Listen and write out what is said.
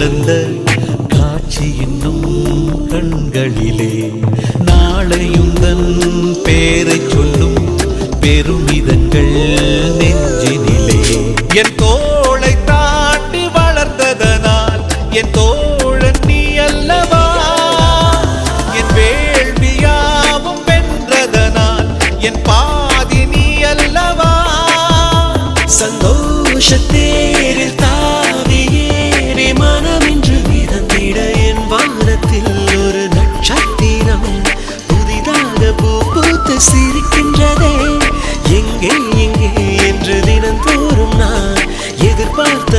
நடந்த காட்சி இன்னும் கண்களிலே நாளையுந்தன் பேரை சொல்லும் பெருமிதங்கள் நெஞ்சினிலே என் தோளை தாண்டி வளர்ந்ததனால் என் தோழன் நீ அல்லவா என் வேள்வியாவும் வென்றதனால் என் பாதி நீ அல்லவா சந்தோஷத்தேரில் தாவியேறி மனமின்று மிதந்திட என் வானத்தில் ஒரு நட்சத்திரம் புதிதாக பூ பூத்து சிரிக்கின்றதே எங்கே எங்கே என்று தினந்தோறும் நான் எதிர்பார்த்த